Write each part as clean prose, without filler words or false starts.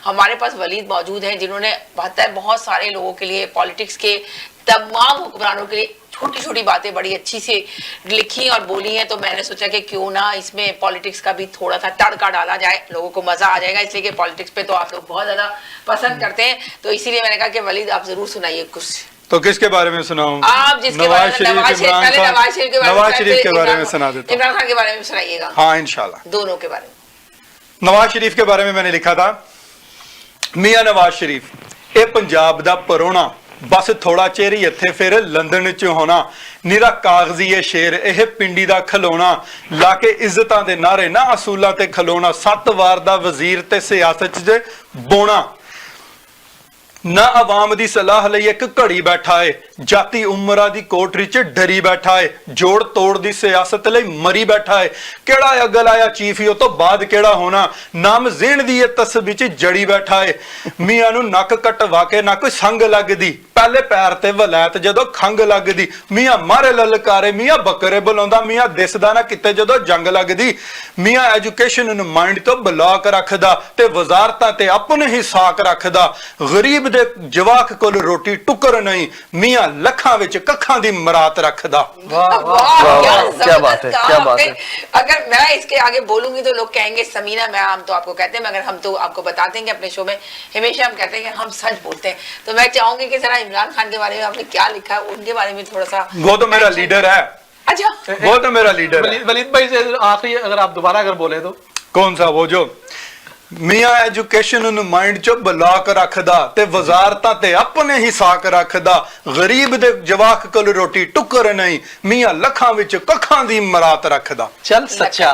हमारे पास वलीद मौजूद हैं जिन्होंने बहुत सारे लोगों के लिए, पॉलिटिक्स के तमाम हुक्मरानों के लिए छोटी छोटी बातें बड़ी अच्छी से लिखी और बोली हैं। तो मैंने सोचा कि क्यों ना इसमें पॉलिटिक्स का भी थोड़ा सा तड़का डाला जाए, लोगों को मजा आ जाएगा, इसलिए कि पॉलिटिक्स पे तो आप लोग बहुत ज्यादा पसंद करते हैं। तो इसीलिए मैंने कहा कि वलीद आप जरूर सुनाइए कुछ। तो किसके बारे में सुनाऊं? आप जिसके बारे में, नवाज शरीफ के बारे में सुना देता हूं, इमरान खान के बारे में सुनाइएगा। हाँ इंशाल्लाह। दोनों के बारे में। नवाज शरीफ के बारे में मैंने लिखा था, मियां नवाज शरीफ ये पंजाब दा परोना, बस थोड़ा चेर ही इत्थे फिर लंदन च होना, निरा कागजी है शेर यह पिंडी दा खलोना, लाके इज्जतां दे नारे ना असूलां ते खलोना, 7 वार दा वजीर ते सियासत च बोना, ना अवाम दी सलाह लई एक घड़ी बैठा है, जाति उमरा दी कोठरी च डरी बैठा है, जोड़ तोड़ दी सियासत लई मरी बैठा है, केड़ा अगल आया चीफ ही तो बाद केड़ा होना, नाम जेन दी तस्बी च जड़ी बैठा है, मियां नू नक कटवा के ना कोई संग लगदी, पहले पैर ते वलैत जदों खंग लगदी, मियां मारे ललकारे मियां बकरे बुलाउंदा, मियां दिसदा ना किते जदों जंग लगदी, मियां एजुकेशन नू माइंड तो ब्लॉक रखदा ते वजारतां ते अपने ही साक रखदा, गरीब दे जवाक कोल रोटी टुकर नहीं, मियां लखां विच कखां दी मरात रखदा। वाह वाह क्या बात है, क्या बात है। अगर मैं इसके आगे बोलूंगी तो लोग कहेंगे समीना मैं हम तो आपको कहते हैं, मगर हम तो आपको बताते हैं कि अपने शो में हमेशा हम कहते हैं कि हम सच बोलते हैं। तो मैं चाहूंगी कि जरा इमरान खान के बारे में आपने क्या लिखा है उनके बारे में थोड़ा सा। वो तो मेरा लीडर है। अच्छा, वो तो मेरा लीडर है। वलीद भाई से आखिरी अगर आप दोबारा अगर बोले तो कौन सा? वो जो मियां एजुकेशन नू माइंड चो ब्लॉक रखदा ते वजारतां ते अपने ही साक रखदा, गरीब दे जवाक कोल रोटी टुकर नहीं, मियां लखां विच कखां दी मरात रखदा। चल सच्चा।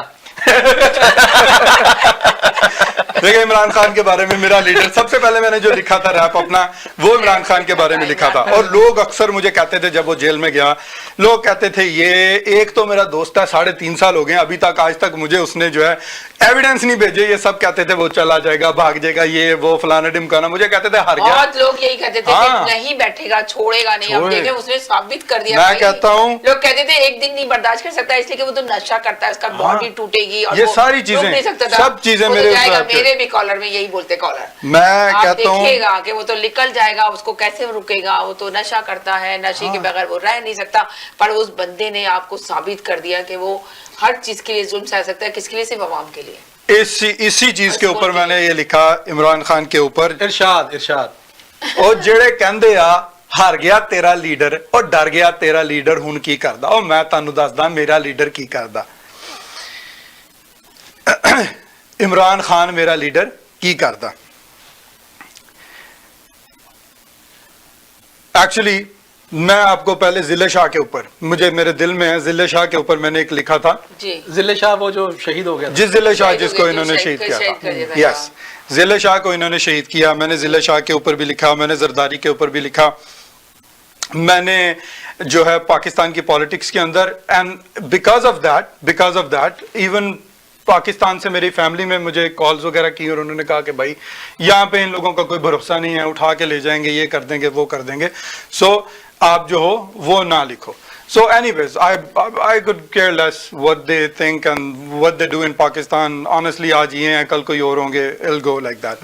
देखिए इमरान खान के बारे में मेरा लीडर, सबसे पहले मैंने जो लिखा था रैप अपना वो इमरान खान के बारे में लिखा था। और लोग अक्सर मुझे कहते थे जब वो जेल में गया, लोग कहते थे ये एक तो मेरा दोस्त है 3.5 साल हो गए अभी तक, आज तक मुझे उसने जो है एविडेंस नहीं भेजे, ये सब कहते थे वो चला जाएगा भाग जाएगा ये वो फलाना ढिमकाना, मुझे कहते थे हार गया। बहुत लोग यही कहते थे कि नहीं बैठेगा छोड़ेगा नहीं, अब देखें उसने साबित कर दिया। मैं कहता हूँ लोग कहते थे एक दिन नहीं बर्दाश्त कर सकता इसलिए कि वो तो नशा करता है, उसका बॉडी टूटेगी और ये सारी चीजें सब चीजें मेरे भी कॉलर में यही बोलते कॉलर, मैं कहता हूँ देखिएगा कि वो तो निकल जाएगा, उसको कैसे रुकेगा, वो तो नशा करता है, नशे के बगैर वो रह नहीं सकता। पर उस बंदे ने आपको साबित कर दिया कि वो हर चीज के लिए जुल्म सह सकता है। किसके लिए? सिर्फ अवाम के लिए। इसी चीज के ऊपर मैंने ये लिखा इमरान खान के ऊपर, इरशाद इरशाद और जेड़े कहंदे आ हार गया तेरा लीडर और डर गया तेरा लीडर हुण की करदा, और मैं तुहानू दसदा मेरा लीडर की करदा। इमरान खान मेरा लीडर की करदा। एक्चुअली मैं आपको पहले जिले शाह के ऊपर, मुझे मेरे दिल में है जिले शाह के ऊपर मैंने एक लिखा था जी। जिले शाह वो जो शहीद हो गया, जिस जिले शाह जिसको इन्होंने शहीद किया था, यस जिले शाह को इन्होंने शहीद किया। मैंने जिले शाह के ऊपर भी लिखा, मैंने जरदारी के ऊपर भी लिखा, मैंने जो है पाकिस्तान की पॉलिटिक्स के अंदर, and because of that even Pakistan से मेरी फैमिली में मुझे कॉल्स वगैरह की और उन्होंने कहा कि भाई यहाँ पे इन लोगों का कोई भरोसा नहीं है, उठा के ले जाएंगे, ये कर देंगे वो कर देंगे, सो आप जो हो वो ना लिखो। So anyways, I could care less what they think and what they do in Pakistan. Honestly, आज ये हैं कल कोई और होंगे, it'll go like that.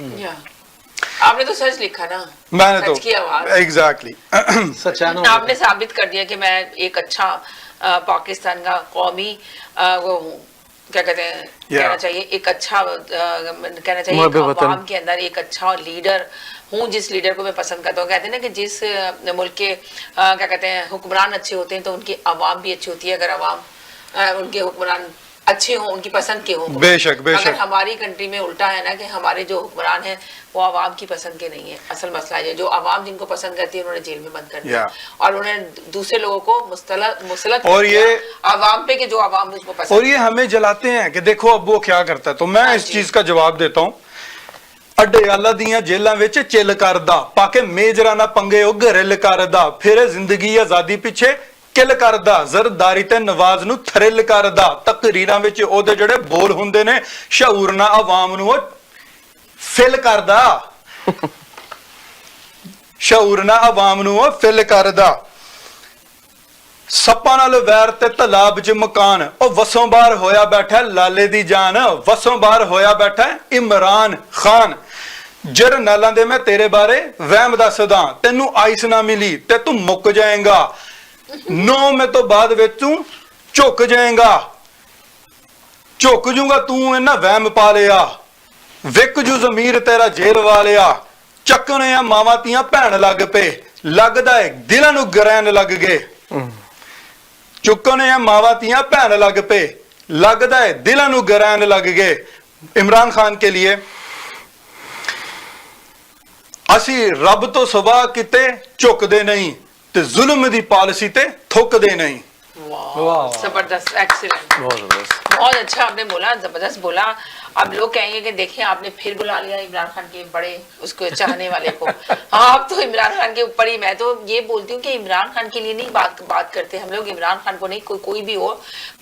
आपने तो सच लिखा ना, मैंने सच तो की आवाज। Exactly. आपने साबित कर दिया कि मैं एक अच्छा पाकिस्तान का कौमी वो हूँ, क्या कहते हैं, कहना चाहिए एक अच्छा कहना चाहिए अवाम के अंदर एक अच्छा लीडर हूँ, जिस लीडर को मैं पसंद करता हूँ। कहते हैं ना कि जिस मुल्क के क्या कहते हैं हुक्मरान अच्छे होते हैं तो उनकी आवाम भी अच्छी होती है, अगर आवाम उनके हुक्मरान अच्छे हों, उनकी पसंद के हों। बेशक बेशक। अगर हमारी कंट्री में उल्टा है ना कि हमारे जो हुक्मरान हैं वो आवाम की पसंद के नहीं है। असल मसला ये जो आवाम जिनको पसंद करती है उन्होंने जेल में बंद कर दिया और उन्होंने दूसरे लोगों को मुसलत और ये आवाम पे कि जो आवाम उसको पसंद, और ये हमें जलाते हैं कि देखो अब वो क्या करता है। तो मैं इस चीज का जवाब देता हूँ, अडयाला दियां जेलां विच चिल करदा, पाके मेजरां नाल पंगे ओ घरिल करदा, फिर जिंदगी आजादी पिछे किल करदा, जरदारी ते नवाज नू थरिल करदा, तकरीरां विच ओदे जेड़े बोल हुंदे ने शऊर ना आवाम नू फिल करदा, शऊर ना आवाम नू फिल करदा। सप्पां नाल वैर ते तलाब च मकान, ओ वसों बाहर होया बैठा लाले दी जान, वसों बाहर होया बैठा इमरान खान। ਜਰਨੈਲਾਂ ਦੇ ਮੈਂ ਤੇਰੇ ਬਾਰੇ ਵਹਿਮ ਦੱਸਦਾ, ਤੈਨੂੰ ਆਈਸ ਨਾ ਮਿਲੀ ਤੇ ਤੂੰ ਮੁੱਕ ਜਾਏਗਾ, 9 ਮੇ ਤੋਂ ਬਾਅਦ ਵਿੱਚ ਤੂੰ ਝੁਕ ਜਾਏਗਾ, ਝੁਕ ਜੂਗਾ ਤੂੰ ਇਹਨਾਂ ਵਹਿਮ ਪਾ ਲਿਆ, ਵਿਕ ਜੂ ਜ਼ਮੀਰ ਤੇਰਾ ਜੇਲ੍ਹ ਵਾਲਿਆ, ਚੱਕਣੇ ਆ ਮਾਵਾਂ ਤੀਆਂ ਭੈਣ ਲੱਗ ਪਏ, ਲੱਗਦਾ ਏ ਦਿਲਾਂ ਨੂੰ ਗਰੈਨ ਲੱਗ ਗਏ, ਚੁੱਕਣੇ ਆ ਮਾਵਾਂ ਤੀਆਂ ਭੈਣ ਲੱਗ ਪਏ, लगता है दिलों ਨੂੰ ਗਰੈਨ लग गए। इमरान खान के लिए ਅਸੀਂ ਰੱਬ ਤੋਂ ਸਵਾ ਕਿਤੇ ਝੁਕਦੇ ਨਹੀਂ ਤੇ ਜ਼ੁਲਮ ਦੀ ਪਾਲਿਸੀ ਤੇ ਥੁੱਕਦੇ नहीं। वाह, जबरदस्त, एक्सीलेंट, बहुत अच्छा आपने बोला, जबरदस्त बोला। अब लोग कहेंगे कि देखिए आपने फिर बुला लिया इमरान खान के बड़े उसको चाहने वाले को। हाँ, अब तो इमरान खान के ऊपर ही, मैं तो ये बोलती हूँ कि इमरान खान के लिए नहीं बात करते हम लोग, इमरान खान को नहीं, कोई भी हो,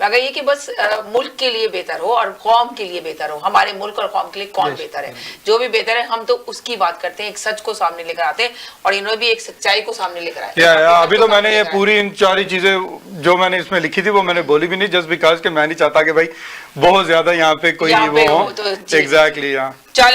मगर ये कि बस मुल्क के लिए बेहतर हो और कौम के लिए बेहतर हो। हमारे मुल्क और कौम के लिए कौन बेहतर है, जो भी बेहतर है हम तो उसकी बात करते हैं, एक सच को सामने लेकर आते हैं और इन्होंने भी एक सच्चाई को सामने लेकर आए। अभी तो मैंने ये पूरी इन सारी चीजें जो मैंने इसमें लिखी थी वो मैंने बोली भी नहीं, जस्ट बिकॉज कि मैं नहीं चाहता कि भाई बहुत ज्यादा यहाँ पे कोई वो हो। एग्जैक्टली, हाँ। चले